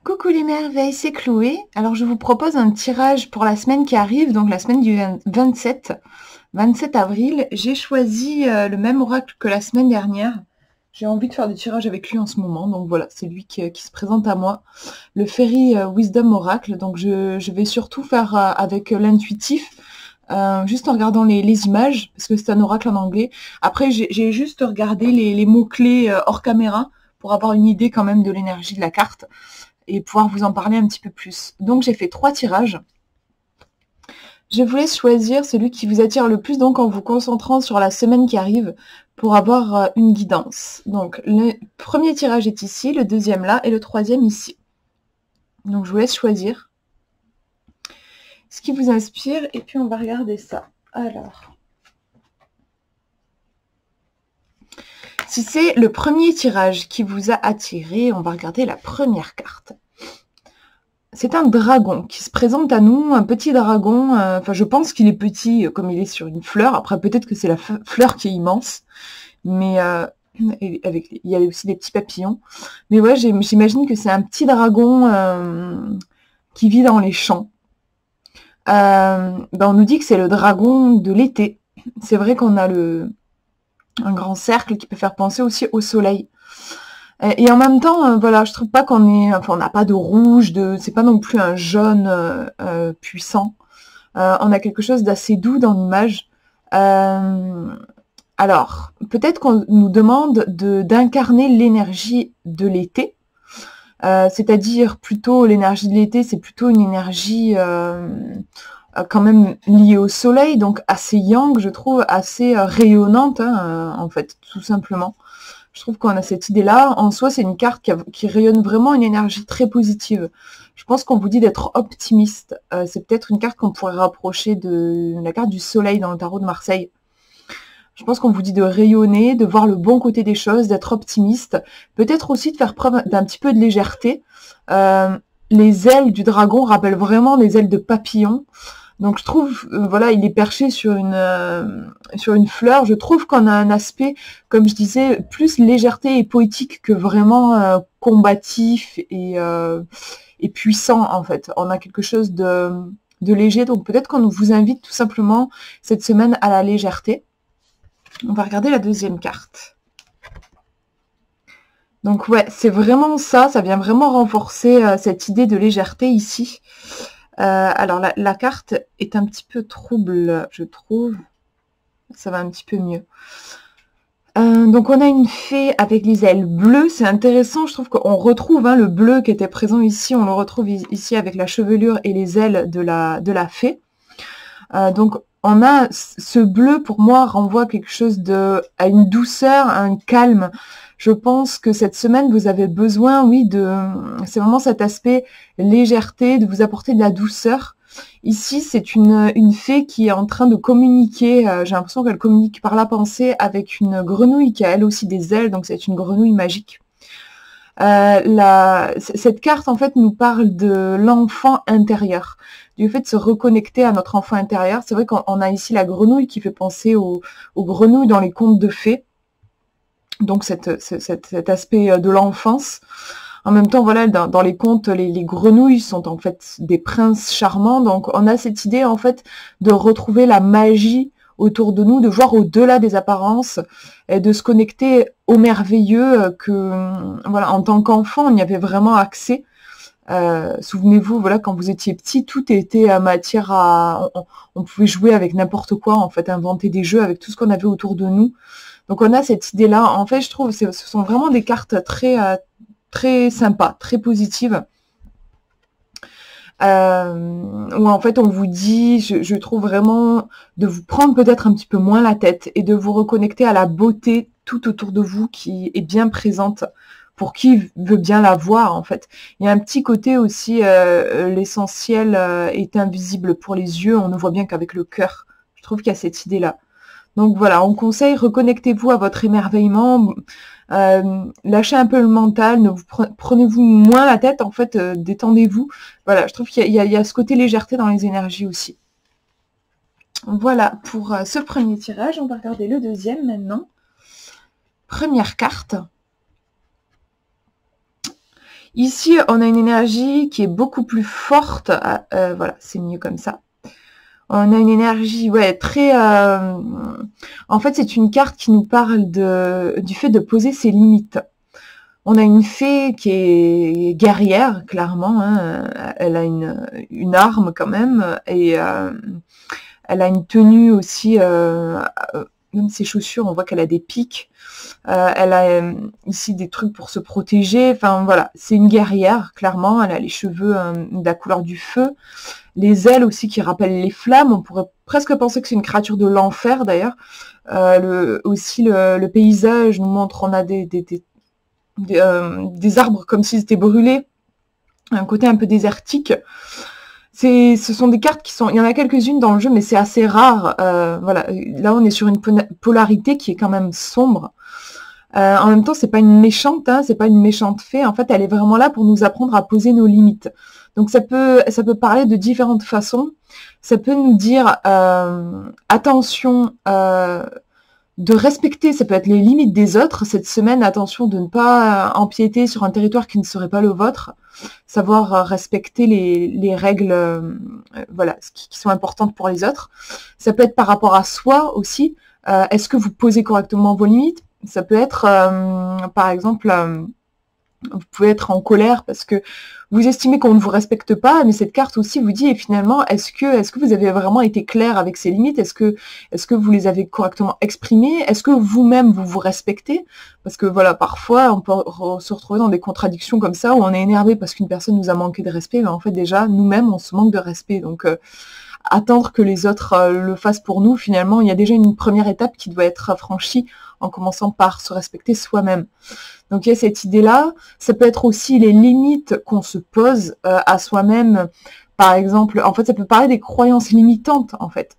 Coucou les merveilles, c'est Chloé. Alors je vous propose un tirage pour la semaine qui arrive, donc la semaine du 27 avril. J'ai choisi le même oracle que la semaine dernière. J'ai envie de faire des tirages avec lui en ce moment, donc voilà, c'est lui qui se présente à moi. Le Fairy Wisdom Oracle, donc je vais surtout faire avec l'intuitif, juste en regardant les images, parce que c'est un oracle en anglais. Après, j'ai juste regardé les mots-clés hors caméra, pour avoir une idée quand même de l'énergie de la carte et pouvoir vous en parler un petit peu plus. Donc j'ai fait 3 tirages. Je vous laisse choisir celui qui vous attire le plus, donc en vous concentrant sur la semaine qui arrive pour avoir une guidance. Donc le premier tirage est ici, le deuxième là et le troisième ici. Donc je vous laisse choisir ce qui vous inspire et puis on va regarder ça. Alors, si c'est le premier tirage qui vous a attiré, on va regarder la première carte. C'est un dragon qui se présente à nous, un petit dragon. Enfin, je pense qu'il est petit comme il est sur une fleur. Après, peut-être que c'est la fleur qui est immense. Mais il y a aussi des petits papillons. Mais ouais, j'imagine que c'est un petit dragon qui vit dans les champs. On nous dit que c'est le dragon de l'été. C'est vrai qu'on a un grand cercle qui peut faire penser aussi au soleil. Et en même temps, voilà, je trouve pas on n'a pas de rouge, c'est pas non plus un jaune puissant. On a quelque chose d'assez doux dans l'image. Alors, peut-être qu'on nous demande d'incarner l'énergie de l'été, c'est-à-dire plutôt l'énergie de l'été, c'est plutôt une énergie quand même liée au soleil, donc assez yang, je trouve, assez rayonnante, hein, en fait, tout simplement. Je trouve qu'on a cette idée-là. En soi, c'est une carte qui rayonne vraiment une énergie très positive. Je pense qu'on vous dit d'être optimiste. C'est peut-être une carte qu'on pourrait rapprocher de la carte du soleil dans le tarot de Marseille. Je pense qu'on vous dit de rayonner, de voir le bon côté des choses, d'être optimiste. Peut-être aussi de faire preuve d'un petit peu de légèreté. Les ailes du dragon rappellent vraiment les ailes de papillon. Donc je trouve, voilà, il est perché sur une fleur. Je trouve qu'on a un aspect, comme je disais, plus légèreté et poétique que vraiment combatif et puissant en fait. On a quelque chose de léger. Donc peut-être qu'on vous invite tout simplement cette semaine à la légèreté. On va regarder la deuxième carte. Donc ouais, c'est vraiment ça. Ça vient vraiment renforcer cette idée de légèreté ici. Alors la carte est un petit peu trouble, je trouve. Ça va un petit peu mieux. Donc on a une fée avec les ailes bleues. C'est intéressant, je trouve qu'on retrouve le bleu qui était présent ici. On le retrouve ici avec la chevelure et les ailes de la fée. Donc on a ce bleu, pour moi, renvoie quelque chose à une douceur, à un calme. Je pense que cette semaine, vous avez besoin, oui, c'est vraiment cet aspect légèreté, de vous apporter de la douceur. Ici, c'est une fée qui est en train de communiquer, j'ai l'impression qu'elle communique par la pensée avec une grenouille qui a elle aussi des ailes, donc c'est une grenouille magique. Cette carte, en fait, nous parle de l'enfant intérieur, du fait de se reconnecter à notre enfant intérieur. C'est vrai qu'on a ici la grenouille qui fait penser aux grenouilles dans les contes de fées. Donc cet aspect de l'enfance. En même temps, voilà, dans les contes, les grenouilles sont en fait des princes charmants. Donc on a cette idée en fait de retrouver la magie autour de nous, de voir au-delà des apparences et de se connecter au merveilleux que, voilà, en tant qu'enfant, on y avait vraiment accès. Souvenez-vous, voilà, quand vous étiez petit, tout était matière à... On pouvait jouer avec n'importe quoi, en fait, inventer des jeux avec tout ce qu'on avait autour de nous. Donc on a cette idée-là. En fait, je trouve que ce sont vraiment des cartes très sympas, très positives. Où en fait on vous dit, je trouve vraiment, de vous prendre peut-être un petit peu moins la tête et de vous reconnecter à la beauté tout autour de vous qui est bien présente pour qui veut bien la voir en fait. Il y a un petit côté aussi, l'essentiel est invisible pour les yeux, on ne voit bien qu'avec le cœur. Je trouve qu'il y a cette idée-là. Donc voilà, on conseille, reconnectez-vous à votre émerveillement, lâchez un peu le mental, prenez-vous moins la tête, en fait, détendez-vous. Voilà, je trouve qu'il y a ce côté légèreté dans les énergies aussi. Voilà pour ce premier tirage. On va regarder le deuxième maintenant. Première carte. Ici, on a une énergie qui est beaucoup plus forte. Voilà, c'est mieux comme ça. On a une énergie, ouais, très... En fait, c'est une carte qui nous parle du fait de poser ses limites. On a une fée qui est guerrière, clairement. Hein. Elle a une arme quand même. Et elle a une tenue aussi... même ses chaussures, on voit qu'elle a des pics. Elle a ici des trucs pour se protéger. Enfin, voilà, c'est une guerrière, clairement. Elle a les cheveux de la couleur du feu. Les ailes aussi qui rappellent les flammes. On pourrait presque penser que c'est une créature de l'enfer, d'ailleurs. Aussi, le paysage nous montre, on a des arbres comme s'ils étaient brûlés. Un côté un peu désertique. Ce sont des cartes qui sont... Il y en a quelques-unes dans le jeu, mais c'est assez rare. Voilà. Là, on est sur une polarité qui est quand même sombre. En même temps, c'est pas une méchante, hein, c'est pas une méchante fée. En fait, elle est vraiment là pour nous apprendre à poser nos limites. Donc, ça peut parler de différentes façons. Ça peut nous dire attention de respecter, ça peut être les limites des autres. Cette semaine, attention de ne pas empiéter sur un territoire qui ne serait pas le vôtre. Savoir respecter les règles voilà, qui sont importantes pour les autres. Ça peut être par rapport à soi aussi. Est-ce que vous posez correctement vos limites? Ça peut être, par exemple, vous pouvez être en colère parce que vous estimez qu'on ne vous respecte pas, mais cette carte aussi vous dit, et finalement, est-ce que vous avez vraiment été clair avec ces limites? Est-ce que vous les avez correctement exprimées? Est-ce que vous-même, vous vous respectez? Parce que voilà, parfois, on peut se retrouver dans des contradictions comme ça, où on est énervé parce qu'une personne nous a manqué de respect, mais en fait, déjà, nous-mêmes, on se manque de respect. Donc, attendre que les autres le fassent pour nous, finalement, il y a déjà une première étape qui doit être franchie en commençant par se respecter soi-même. Donc il y a cette idée-là. Ça peut être aussi les limites qu'on se pose à soi-même. Par exemple, en fait, ça peut parler des croyances limitantes, en fait.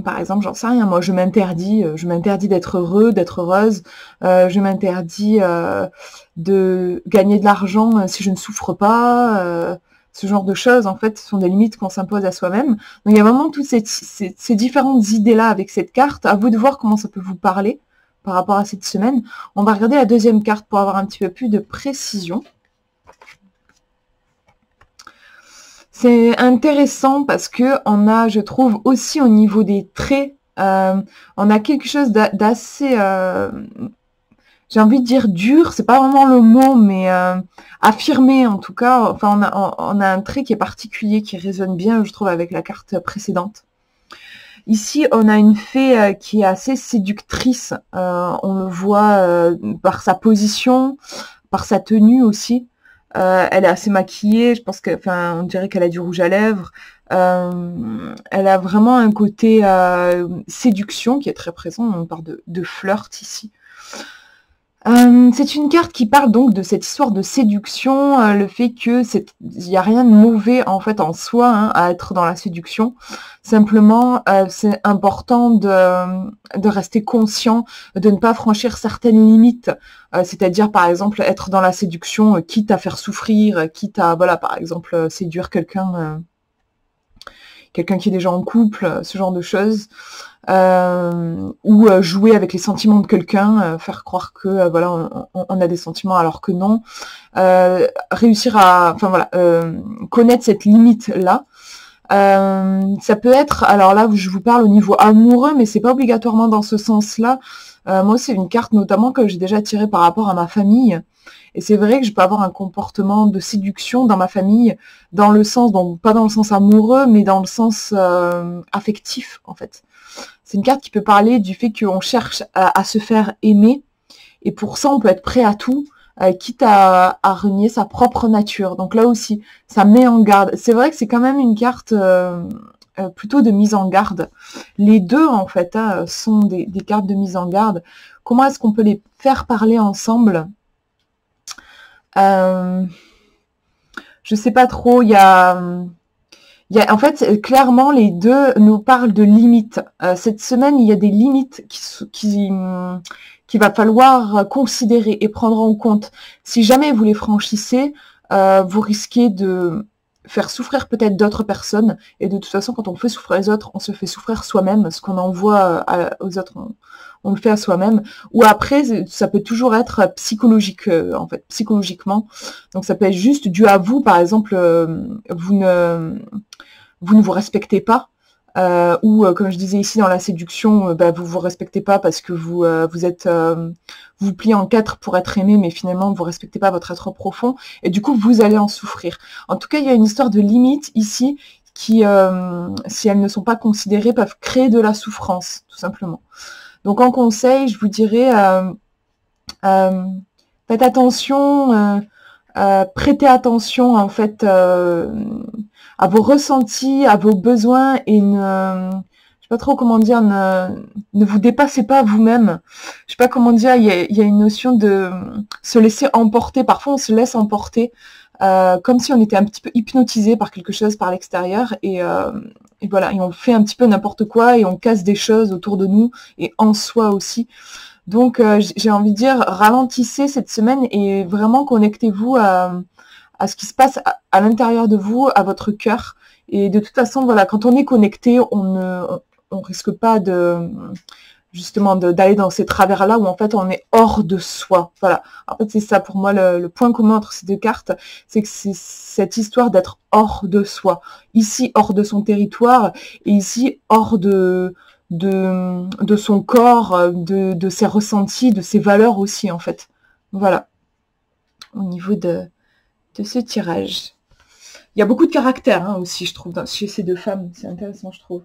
Par exemple, j'en sais rien, moi je m'interdis d'être heureux, d'être heureuse, je m'interdis de gagner de l'argent si je ne souffre pas, ce genre de choses, en fait, ce sont des limites qu'on s'impose à soi-même. Donc il y a vraiment toutes ces différentes idées-là avec cette carte. À vous de voir comment ça peut vous parler par rapport à cette semaine. On va regarder la deuxième carte pour avoir un petit peu plus de précision. C'est intéressant parce que on a, je trouve, aussi au niveau des traits, on a quelque chose d'assez, j'ai envie de dire dur, c'est pas vraiment le mot, mais affirmé en tout cas. Enfin, on a un trait qui est particulier, qui résonne bien, je trouve, avec la carte précédente. Ici, on a une fée qui est assez séductrice. On le voit par sa position, par sa tenue aussi. Elle est assez maquillée. Je pense que, enfin, on dirait qu'elle a du rouge à lèvres. Elle a vraiment un côté séduction qui est très présent. On parle de flirt ici. C'est une carte qui parle donc de cette histoire de séduction, le fait que il n'y a rien de mauvais en fait en soi hein, à être dans la séduction. Simplement, c'est important de rester conscient, de ne pas franchir certaines limites. C'est-à-dire par exemple être dans la séduction, quitte à faire souffrir, quitte à voilà par exemple séduire quelqu'un qui est déjà en couple, ce genre de choses. Ou jouer avec les sentiments de quelqu'un, faire croire que voilà on a des sentiments alors que non, réussir à, enfin voilà, connaître cette limite là. Ça peut être, alors là je vous parle au niveau amoureux, mais c'est pas obligatoirement dans ce sens-là. Moi c'est une carte notamment que j'ai déjà tirée par rapport à ma famille. Et c'est vrai que je peux avoir un comportement de séduction dans ma famille, dans le sens, bon, pas dans le sens amoureux, mais dans le sens affectif en fait. C'est une carte qui peut parler du fait qu'on cherche à se faire aimer, et pour ça on peut être prêt à tout, quitte à renier sa propre nature. Donc là aussi, ça met en garde. C'est vrai que c'est quand même une carte plutôt de mise en garde. Les deux en fait hein, sont des cartes de mise en garde. Comment est-ce qu'on peut les faire parler ensemble? Je sais pas trop, en fait, clairement, les deux nous parlent de limites. Cette semaine, il y a des limites qu'il va falloir considérer et prendre en compte. Si jamais vous les franchissez, vous risquez de faire souffrir peut-être d'autres personnes. Et de toute façon, quand on fait souffrir les autres, on se fait souffrir soi-même. Ce qu'on envoie aux autres, on le fait à soi-même. Ou après, ça peut toujours être psychologique, en fait, psychologiquement. Donc ça peut être juste dû à vous. Par exemple, vous ne vous respectez pas. Ou comme je disais ici dans la séduction, vous vous respectez pas parce que vous vous pliez en quatre pour être aimé, mais finalement vous respectez pas votre être profond, et du coup vous allez en souffrir. En tout cas, il y a une histoire de limites ici qui, si elles ne sont pas considérées, peuvent créer de la souffrance, tout simplement. Donc en conseil, je vous dirais, faites attention, prêtez attention en fait à vos ressentis, à vos besoins, et je sais pas trop comment dire, ne vous dépassez pas vous-même. Je sais pas comment dire, il y a une notion de se laisser emporter. Parfois on se laisse emporter, comme si on était un petit peu hypnotisé par quelque chose par l'extérieur, et voilà, et on fait un petit peu n'importe quoi, et on casse des choses autour de nous et en soi aussi. Donc j'ai envie de dire, ralentissez cette semaine et vraiment connectez-vous à ce qui se passe à l'intérieur de vous, à votre cœur. Et de toute façon, voilà, quand on est connecté, on risque pas justement d'aller dans ces travers-là où en fait on est hors de soi. Voilà. En fait, c'est ça pour moi le point commun entre ces deux cartes, c'est que c'est cette histoire d'être hors de soi. Ici, hors de son territoire, et ici, hors de son corps, de ses ressentis, de ses valeurs aussi, en fait. Voilà. Au niveau de ce tirage. Il y a beaucoup de caractère hein, aussi, je trouve, chez ces deux femmes. C'est intéressant, je trouve.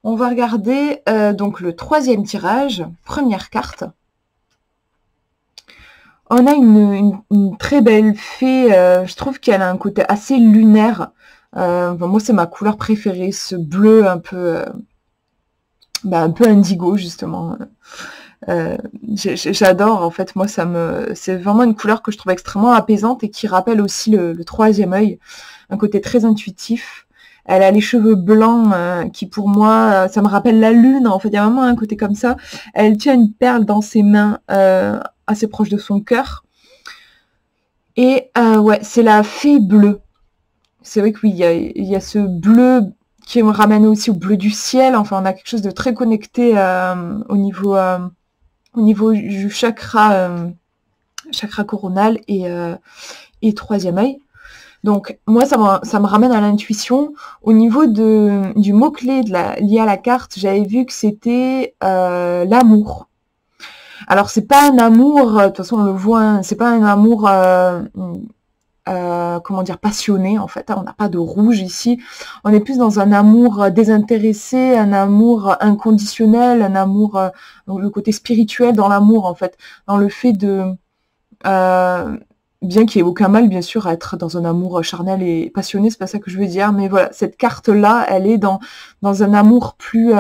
On va regarder donc le troisième tirage, première carte. On a une très belle fée, je trouve qu'elle a un côté assez lunaire. Moi, c'est ma couleur préférée, ce bleu un peu indigo, justement. J'adore, en fait, moi, c'est vraiment une couleur que je trouve extrêmement apaisante et qui rappelle aussi le troisième œil, un côté très intuitif. Elle a les cheveux blancs qui, pour moi, ça me rappelle la lune. En fait, il y a vraiment un côté comme ça. Elle tient une perle dans ses mains, assez proche de son cœur. Et ouais, c'est la fée bleue. C'est vrai que oui, il y a ce bleu qui me ramène aussi au bleu du ciel. Enfin, on a quelque chose de très connecté au niveau du chakra coronal et troisième œil. Donc moi ça me ramène à l'intuition. Au niveau du mot-clé lié à la carte, j'avais vu que c'était l'amour. Alors c'est pas un amour, de toute façon on le voit, hein, c'est pas un amour comment dire, passionné en fait, hein, on n'a pas de rouge ici, on est plus dans un amour désintéressé, un amour inconditionnel, un amour, le côté spirituel dans l'amour en fait, dans le fait de bien qu'il n'y ait aucun mal, bien sûr, à être dans un amour charnel et passionné, c'est pas ça que je veux dire, mais voilà, cette carte-là, elle est dans un amour plus...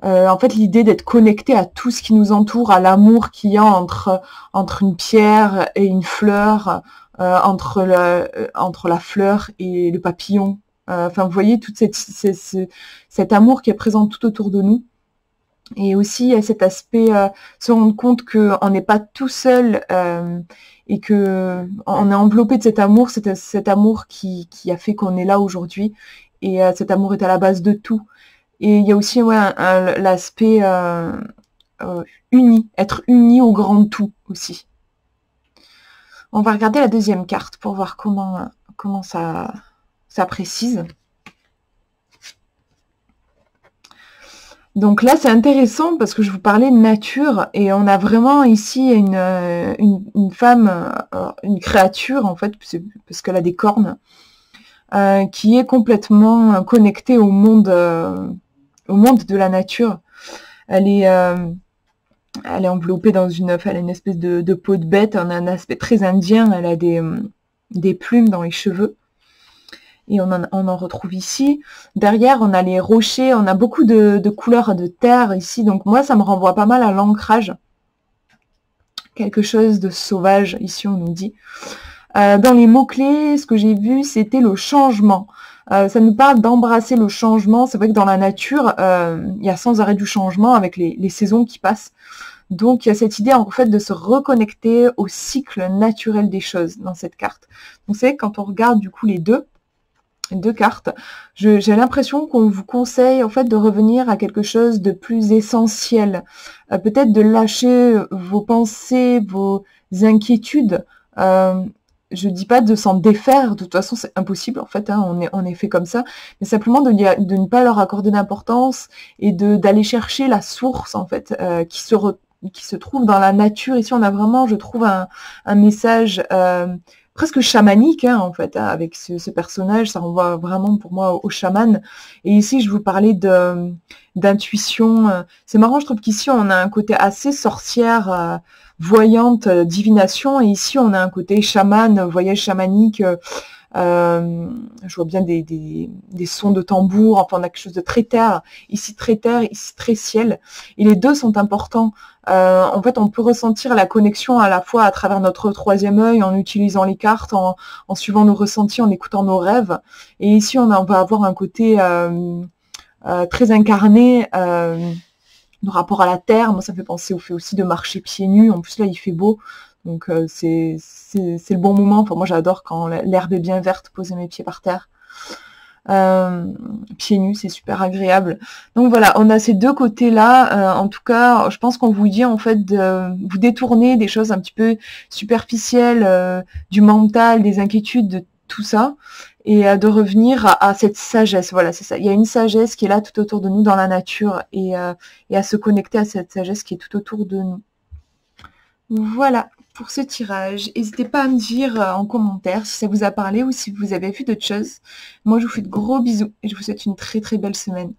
en fait, l'idée d'être connecté à tout ce qui nous entoure, à l'amour qu'il y a entre une pierre et une fleur, entre la fleur et le papillon. Enfin, vous voyez, tout cet amour qui est présent tout autour de nous. Et aussi cet aspect, se rendre compte qu'on n'est pas tout seul et que on est enveloppé de cet amour, cet amour qui a fait qu'on est là aujourd'hui. Et cet amour est à la base de tout. Et il y a aussi ouais, l'aspect uni, être uni au grand tout aussi. On va regarder la deuxième carte pour voir comment ça précise. Donc là, c'est intéressant parce que je vous parlais de nature et on a vraiment ici une femme, une créature en fait, parce qu'elle a des cornes, qui est complètement connectée au monde de la nature. Elle est enveloppée dans elle a une espèce de peau de bête, on a un aspect très indien, elle a des plumes dans les cheveux. Et on en retrouve ici. Derrière, on a les rochers, on a beaucoup de couleurs de terre ici. Donc moi, ça me renvoie pas mal à l'ancrage. Quelque chose de sauvage, ici on nous dit. Dans les mots-clés, ce que j'ai vu, c'était le changement. Ça nous parle d'embrasser le changement. C'est vrai que dans la nature, il y a sans arrêt du changement avec les saisons qui passent. Donc, il y a cette idée, en fait, de se reconnecter au cycle naturel des choses dans cette carte. Donc, c'est quand on regarde, du coup, les deux cartes, j'ai l'impression qu'on vous conseille, en fait, de revenir à quelque chose de plus essentiel. Peut-être de lâcher vos pensées, vos inquiétudes. Je dis pas de s'en défaire, de toute façon c'est impossible en fait, hein, on est fait comme ça, mais simplement de ne pas leur accorder d'importance et d'aller chercher la source en fait, qui se trouve dans la nature. Ici on a vraiment, je trouve, un message presque chamanique, hein, en fait, hein, avec ce personnage, ça renvoie vraiment pour moi au chaman. Et ici je vous parlais d'intuition. C'est marrant, je trouve qu'ici on a un côté assez sorcière, voyante, divination, et ici on a un côté chaman, voyage chamanique. Je vois bien des sons de tambour, enfin on a quelque chose de très terre, ici très ciel, et les deux sont importants. En fait, on peut ressentir la connexion à la fois à travers notre troisième œil, en utilisant les cartes, en suivant nos ressentis, en écoutant nos rêves, et ici on va avoir un côté très incarné, de rapport à la terre. Moi ça me fait penser au fait aussi de marcher pieds nus, en plus là il fait beau, donc c'est le bon moment. Enfin moi j'adore quand l'herbe est bien verte, poser mes pieds par terre. Pieds nus, c'est super agréable. Donc voilà, on a ces deux côtés-là. En tout cas, je pense qu'on vous dit en fait de vous détourner des choses un petit peu superficielles, du mental, des inquiétudes, de tout ça, et de revenir à cette sagesse. Voilà, c'est ça. Il y a une sagesse qui est là tout autour de nous dans la nature, et à se connecter à cette sagesse qui est tout autour de nous. Voilà pour ce tirage. N'hésitez pas à me dire en commentaire si ça vous a parlé ou si vous avez vu d'autres choses. Moi, je vous fais de gros bisous et je vous souhaite une très très belle semaine.